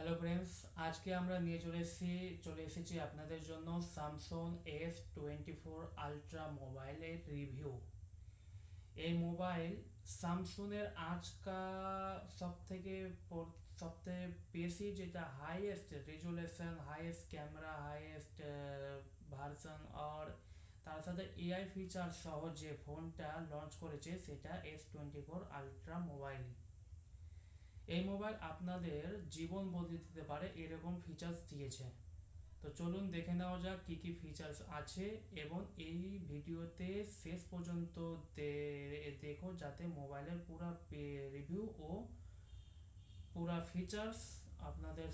Hello friends, আজকে আমরা নিয়ে চলে এসেছি আপনাদের জন্য স্যামসাং S24 আলট্রা মোবাইলের রিভিউ। এই মোবাইল স্যামসুংয়ের সবথেকে সবথেকে বেশি যেটা highest resolution, highest camera, highest version আর তার সাথে এআই ফিচার সহ যে ফোনটা লঞ্চ করেছে সেটা S24 আলট্রা মোবাইল। এই মোবাইল আপনাদের জীবন বদলে দিতে পারে এরকম ফিচার্স দিয়েছে। তো চলুন দেখে নেওয়া যাক কী কী ফিচার্স আছে, এবং এই ভিডিওতে শেষ পর্যন্ত দেখো যাতে মোবাইলের পুরো রিভিউ ও পুরো ফিচার্স আপনাদের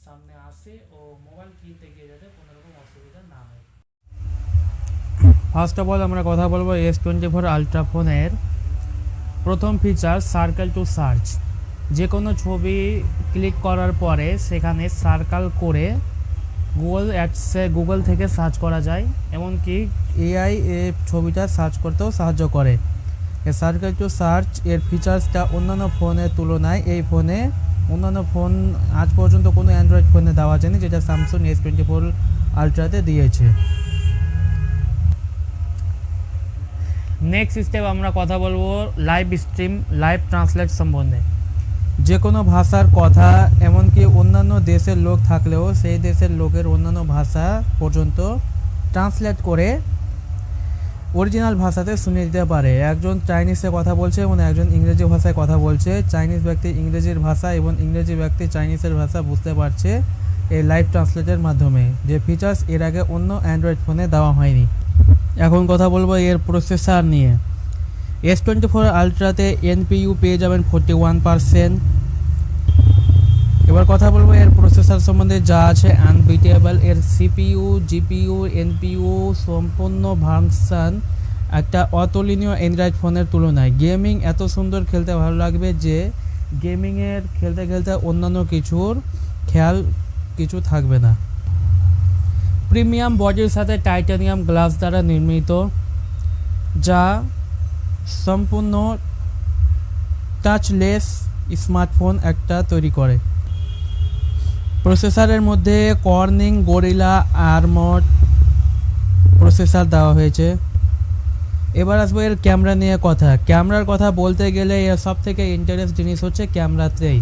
সামনে আসে ও মোবাইল কিনতে গিয়ে যাতে কোনো রকম অসুবিধা না হয়। ফার্স্ট অফ অল আমরা কথা বলবো S24 আলট্রা ফোনের প্রথম ফিচার সার্কেল টু সার্চ। যে কোনো ছবি ক্লিক করার পরে সেখানে সার্কেল করে গুগল থেকে সার্চ করা যায়, এমনকি এআই ছবিটা সার্চ করতেও সাহায্য করে। সার্কেল টু সার্চ এর ফিচার্সটা অন্যান্য ফোনের তুলনায় অন্যান্য ফোন আজ পর্যন্ত কোনো অ্যান্ড্রয়েড ফোনে দেওয়া যায়নি, যেটা স্যামসাং S24 আলট্রাতে দিয়েছে। নেক্সট স্টেপ আমরা কথা বলবো লাইভ স্ট্রিম, লাইভ ট্রান্সলেট সম্বন্ধে। যে কোনো ভাষার কথা, এমনকি অন্যান্য দেশের লোক থাকলেও সেই দেশের লোকের অন্যান্য ভাষা পর্যন্ত ট্রান্সলেট করে অরিজিনাল ভাষাতে শুনিয়ে দিতে পারে। একজন চাইনিজে কথা বলছে এবং একজন ইংরেজি ভাষায় কথা বলছে, চাইনিজ ব্যক্তি ইংরেজির ভাষা এবং ইংরেজি ব্যক্তি চাইনিজের ভাষা বুঝতে পারছে এই লাইভ ট্রান্সলেটের মাধ্যমে, যে ফিচার্স এর আগে অন্য অ্যান্ড্রয়েড ফোনে দেওয়া হয়নি। এখন কথা বলবো এর প্রসেসর নিয়ে। S24 আলট্রাতে NPU পেয়ে যাবেন 41%। এবার কথা বলবো এর প্রসেসর সম্বন্ধে, যা আছে আনবিটেবল। এর CPU, GPU, NPU সম্পূর্ণ ভার্সন একটা অতুলনীয় অ্যান্ড্রয়েড ফোনের তুলনায়। গেমিং এত সুন্দর খেলতে ভালো লাগবে যে গেমিংয়ের খেলতে খেলতে অন্যান্য কিছুর খেয়াল কিছু থাকবে না। প্রিমিয়াম বডির সাথে টাইটানিয়াম গ্লাস দ্বারা নির্মিত, যা সম্পূর্ণ টাচলেস স্মার্টফোন একটা তৈরি করে। প্রসেসরের মধ্যে কর্নিং গরিলা আর্মড প্রসেসর দেওয়া হয়েছে। এবার আসবো এর ক্যামেরা নিয়ে কথা। ক্যামেরার কথা বলতে গেলে এর সব থেকে ইন্টারেস্ট জিনিস হচ্ছে ক্যামেরাতেই।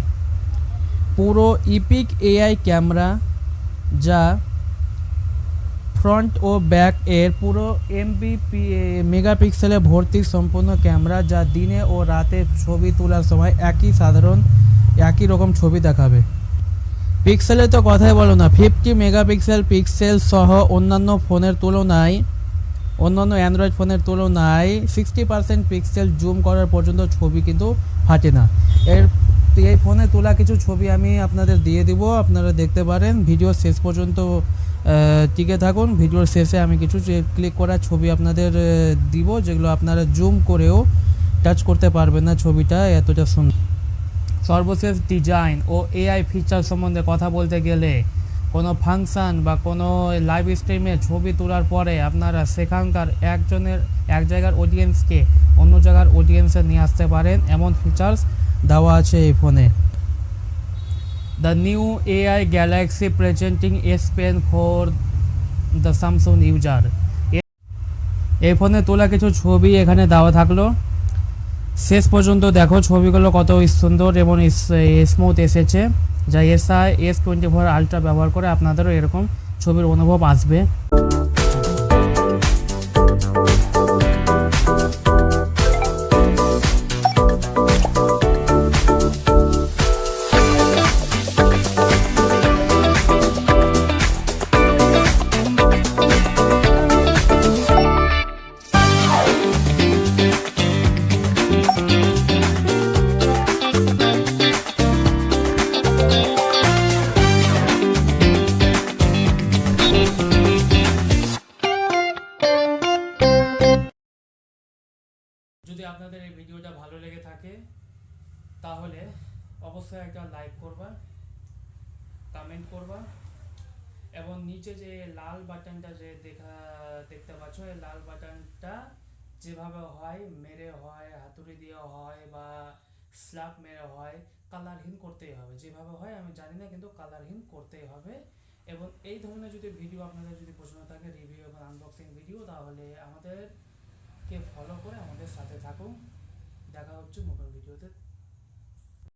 পুরো ইপিক এআই ক্যামেরা, যা ফ্রন্ট ও ব্যাক এর পুরো মেগাপিক্সেলে ভর্তি সম্পূর্ণ ক্যামেরা, যা দিনে ও রাতে ছবি তোলার সময় একই রকম ছবি দেখাবে। পিক্সেলে তো কথাই বলো না, 50 মেগাপিক্সেল পিক্সেল সহ অন্যান্য অ্যান্ড্রয়েড ফোনের তুলনায় 60% পিক্সেল জুম করার পর্যন্ত ছবি কিন্তু ফাটে না। এই ফোনে তোলা কিছু ছবি আমি আপনাদের দিয়ে দিব, আপনারা দেখতে পারেন। ভিডিও শেষ পর্যন্ত টিকে থাকুন। ভিডিওর শেষে আমি কিছু ক্লিক করা ছবি আপনাদের দিব, যেগুলো আপনারা জুম করেও টাচ করতে পারবেন না, ছবিটা এতটা সুন্দর। সর্বশেষ ডিজাইন ও এআই ফিচার সম্বন্ধে কথা বলতে গেলে, কোনো ফাংশান বা কোনো লাইভ স্ট্রিমে ছবি তোলার পরে আপনারা সেখানকার এক জায়গার অডিয়েন্সকে অন্য জায়গার অডিয়েন্সে নিয়ে আসতে পারেন, এমন ফিচার্স দেওয়া আছে এই ফোনে। The new AI Galaxy presenting S Pen for the Samsung user। এই ফোনে তোলা কিছু ছবি এখানে দেওয়া থাকলো, শেষ পর্যন্ত দেখো ছবিগুলো কত সুন্দর এবং স্মুথ এসেছে, যা S24 আলট্রা ব্যবহার করে আপনাদেরও এরকম ছবির অনুভব আসবে। যদি আপনাদের এই ভিডিওটা ভালো লেগে থাকে তাহলে অবশ্যই একটা লাইক করবা, কমেন্ট করবা, এবং নিচে যে লাল বাটনটা দেখতে পাচ্ছ, এই লাল বাটনটা যেভাবে হয়, মেরে হয়, হাতুড়ি দিয়ে হয় বা স্ল্যাপ মেরে হয়, কালারহীন করতেই হবে, যেভাবে হয় আমি জানি না, কিন্তু কালারহীন করতেই হবে। এবং এই ধরনের যদি ভিডিও আপনাদের যদি পছন্দ থাকে, রিভিউ এবং আনবক্সিং ভিডিও, তাহলে আমাদেরকে ফলো করে আমাদের সাথে থাকুন। দেখা হচ্ছে নতুন ভিডিওতে।